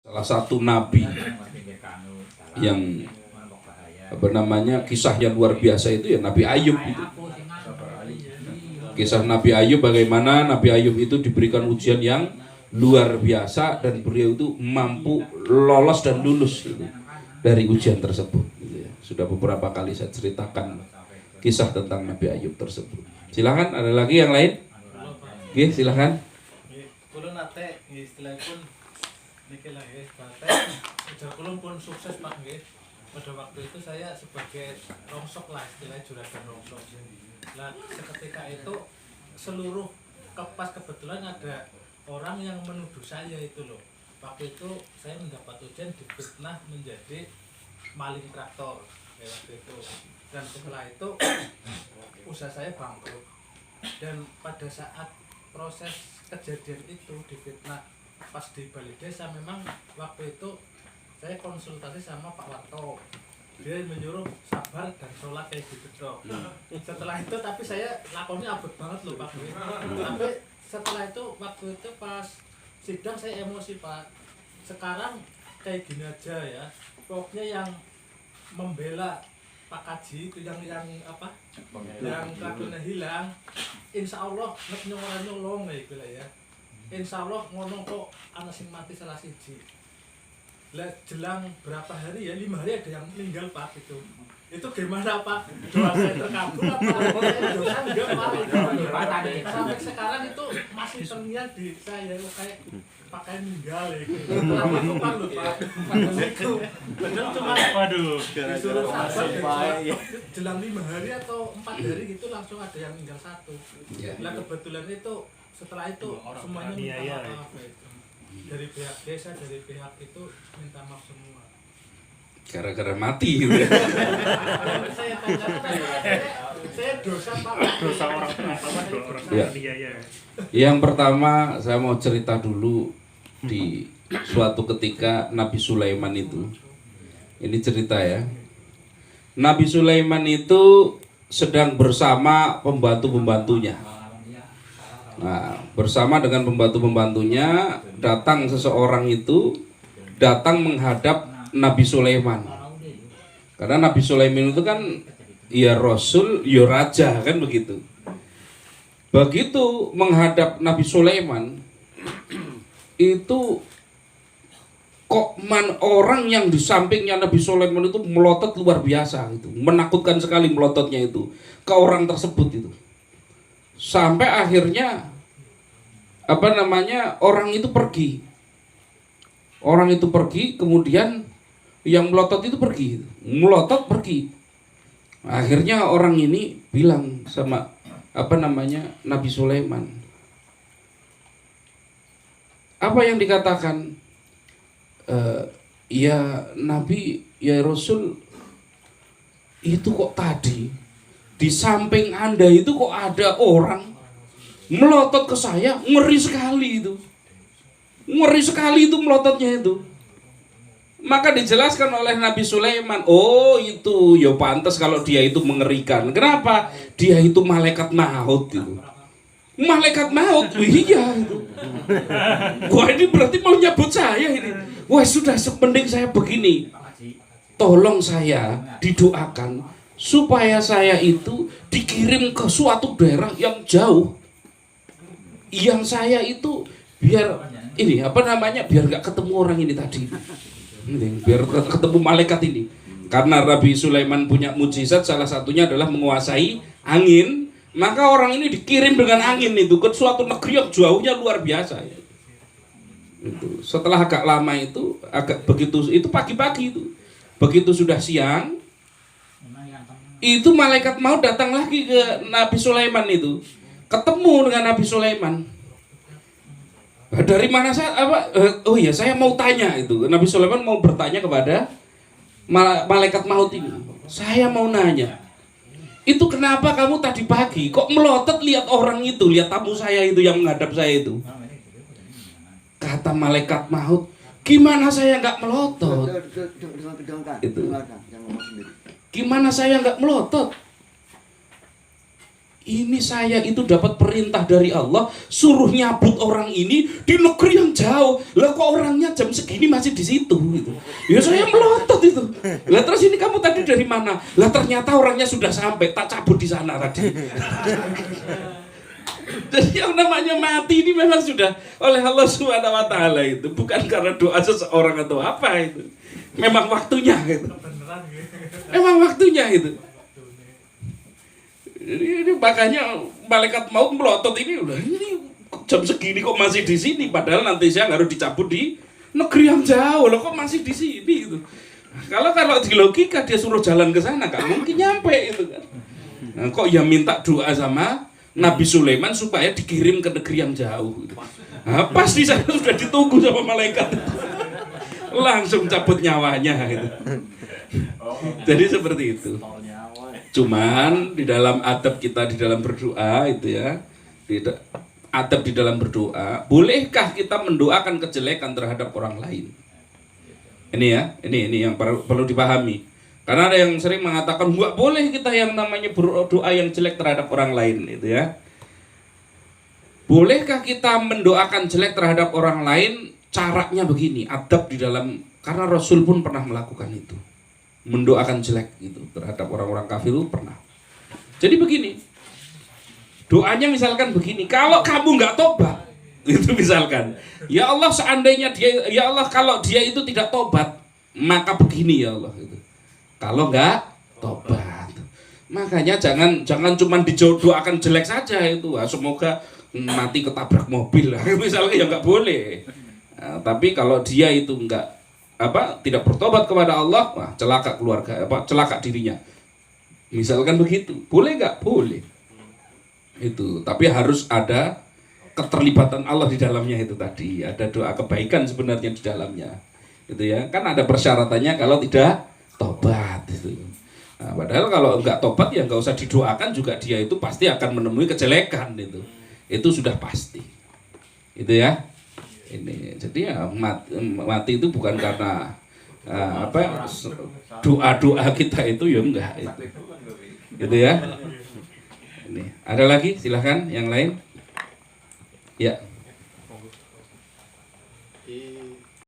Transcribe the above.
Salah satu nabi yang kisahnya luar biasa itu ya Nabi Ayub itu. Kisah Nabi Ayub, bagaimana Nabi Ayub itu diberikan ujian yang luar biasa dan beliau itu mampu lolos dan lulus gitu, dari ujian tersebut gitu ya. Sudah beberapa kali saya ceritakan kisah tentang Nabi Ayub tersebut. Silakan, ada lagi yang lain? Oke, silakan. Kulun nate istilahipun niki lah nggih, ujar kulun pun sukses Pak nggih. Pada waktu itu saya sebagai rongsok lah, istilahnya juragan rongsok. Nah, seketika itu seluruh pas kebetulan ada orang yang menuduh saya itu loh. Waktu itu saya mendapat ujian difitnah menjadi maling traktor ya, waktu itu. Dan setelah itu usaha saya bangkrut. Dan pada saat proses kejadian itu difitnah pas di Bali Desa, memang waktu itu saya konsultasi sama Pak Warto, dia menyuruh sabar dan sholat kayak gitu dong. Setelah itu tapi saya lakonnya abot banget loh Pak. Tapi setelah itu waktu itu pas sidang saya emosi Pak. Sekarang kayak gini aja ya, pokoknya yang membela Pak Kaji itu yang apa? Yang kabelnya hilang, insya Allah nek nyolong gitu lah ya. Insya Allah ngono kok anak sing mati salah siji. Lah jelang berapa hari ya, 5 hari ada yang meninggal Pak itu gimana Pak? Doa saya terkabul apa? Dosa enggak Pak? Sampai sekarang itu masih terngiang di saya kayak pakai meninggal ya gitu. Lupa loh Pak. Padahal cuma disuruh sabar jelang 5 hari atau 4 hari gitu langsung ada yang meninggal satu. Lah kebetulan itu setelah itu semuanya minta maaf ya. Dari pihak desa, dari pihak itu minta maaf semua. Gara-gara mati gitu ya. Saya dosa Pak. Dosa orang pertama, orang ya. biaya. Yang pertama saya mau cerita dulu di suatu ketika Nabi Sulaiman itu. Ini cerita ya. Nabi Sulaiman itu sedang bersama pembantu-pembantunya. Nah, bersama dengan pembantu-pembantunya datang seseorang itu datang menghadap Nabi Sulaiman. Karena Nabi Sulaiman itu kan ya rasul, ya raja kan begitu. Begitu menghadap Nabi Sulaiman itu kok orang yang di sampingnya Nabi Sulaiman itu melotot luar biasa itu. Menakutkan sekali melototnya itu ke orang tersebut itu. Sampai akhirnya orang itu pergi. Orang itu pergi, kemudian yang melotot itu pergi. Melotot pergi. Akhirnya orang ini bilang sama Nabi Sulaiman. Apa yang dikatakan? Ya Nabi, ya Rasul, itu kok tadi di samping Anda itu kok ada orang melotot ke saya, ngeri sekali itu. Ngeri sekali itu melototnya itu. Maka dijelaskan oleh Nabi Sulaiman, oh itu ya pantas kalau dia itu mengerikan. Kenapa? Dia itu malaikat maut itu. Malaikat maut, iya itu. Wah ini berarti mau nyebut saya ini. Wah sudah mending saya begini. Tolong saya didoakan supaya saya itu dikirim ke suatu daerah yang jauh. Yang saya itu biar biar nggak ketemu orang ini tadi. Biar ketemu malaikat ini. Karena Nabi Sulaiman punya mujizat, salah satunya adalah menguasai angin. Maka orang ini dikirim dengan angin itu ke suatu negeri yang jauhnya luar biasa. Itu. Setelah agak lama itu, itu pagi-pagi itu. Begitu sudah siang, itu malaikat maut datang lagi ke Nabi Sulaiman itu. Ketemu dengan Nabi Sulaiman. Dari mana saya mau tanya itu. Nabi Sulaiman mau bertanya kepada malaikat maut ini. Saya mau nanya. Itu kenapa kamu tadi pagi kok melotot lihat orang itu, lihat tamu saya itu yang menghadap saya itu? Kata malaikat maut, gimana saya nggak melotot? Itu. Gimana saya nggak melotot? ini saya itu dapat perintah dari Allah suruh nyabut orang ini di negeri yang jauh. Lah kok orangnya jam segini masih di situ gitu. Ya saya melotot itu. Lah terus ini kamu tadi dari mana? Lah ternyata orangnya sudah sampai, tak cabut di sana tadi. Jadi yang namanya mati ini memang sudah oleh Allah Subhanahu wa taala itu, bukan karena doa seseorang atau apa itu. Memang waktunya gitu. beneran gitu. Memang waktunya itu. Ini makanya malaikat maut melotot ini udah ini jam segini kok masih di sini, padahal nanti siang harus dicabut di negeri yang jauh loh, kok masih di sini gitu. Kalau di logika dia suruh jalan ke sana nggak mungkin nyampe itu kan. Nah, kok ya minta doa sama Nabi Sulaiman supaya dikirim ke negeri yang jauh gitu. Nah, pas di sana sudah ditunggu sama malaikat langsung cabut nyawanya gitu. Jadi seperti itu. Cuman di dalam adab kita di dalam berdoa itu ya, adab di dalam berdoa, bolehkah kita mendoakan kejelekan terhadap orang lain? Ini ya, ini yang perlu dipahami. Karena ada yang sering mengatakan nggak boleh kita yang namanya berdoa yang jelek terhadap orang lain itu ya. Bolehkah kita mendoakan jelek terhadap orang lain? Caranya begini, adab di dalam, karena Rasul pun pernah melakukan itu. Mendoakan jelek gitu terhadap orang-orang kafir itu pernah. Jadi begini, doanya misalkan begini, kalau kamu nggak tobat, itu misalkan, ya Allah seandainya dia, ya Allah kalau dia itu tidak tobat, maka begini ya Allah itu. Kalau nggak tobat, makanya jangan cuma didoakan jelek saja itu, semoga mati ketabrak mobil lah, misalnya ya nggak boleh. Nah, tapi kalau dia itu nggak tidak bertobat kepada Allah, wah celaka keluarga, celaka dirinya. Misalkan begitu, boleh nggak? Boleh. Itu, tapi harus ada keterlibatan Allah di dalamnya itu tadi, ada doa kebaikan sebenarnya di dalamnya. Itu ya, kan ada persyaratannya kalau tidak tobat itu. Nah, padahal kalau nggak tobat ya nggak usah didoakan juga, dia itu pasti akan menemui kejelekan itu. Itu sudah pasti. Itu ya. Ini jadi ya mati itu bukan karena doa kita itu ya enggak itu. Gitu ya. Ini ada lagi, silahkan yang lain. Ya.